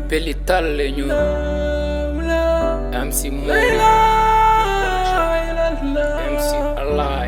Peli talle ñu MC Mouri MC Allah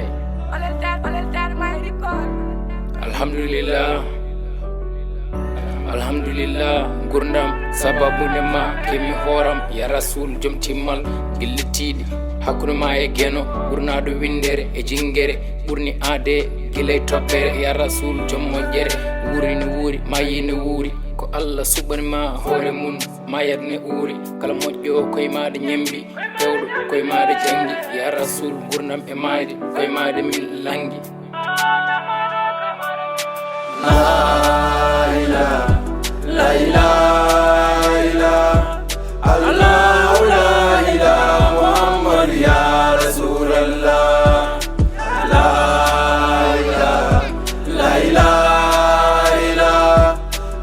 alhamdulillah gurdam sababu nema kemi horam ya rasul jom timmal gillitiɗi hakkude ma e geno ɓurnaɗo windere e jingere ɓurni ade guilay toɓɓere ya rasul jom moƴƴere wuuri ne wuuri mayi ne wuuri ko Allah suɓanima hoore mum mayat ne uuri kala moƴƴo koye maɗa ñembi pewɗo koye maɗa jangi ya rasul gurdam e mayde koye maɗa min langi La ilaha illallah Allah la ilaha Muhammad ya Rasulullah La ilaha illallah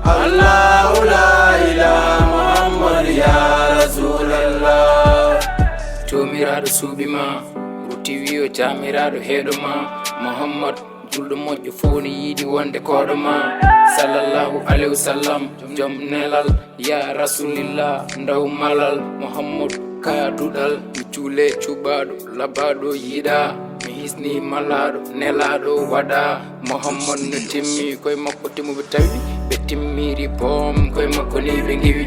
Allah la ilaha Muhammad ya Rasulullah Jomiraɗo suuɓima rutti wiyo jamiraɗo heeɗoma Muhammad julɗo moƴƴo fowni yiiɗi wonde koɗo ma sallallahu alayhi wa sallam joom nelal ya rasulillah ndaw malal Muhammad kaduɗal mi cuule cuɓaɗo labaɗo yiiɗa mi hisni malaɗo nelaɗo waɗa Muhammad no timmi koye makko timmuɓe tawi ɓe timmiri boom koye makko ni ɓe giwi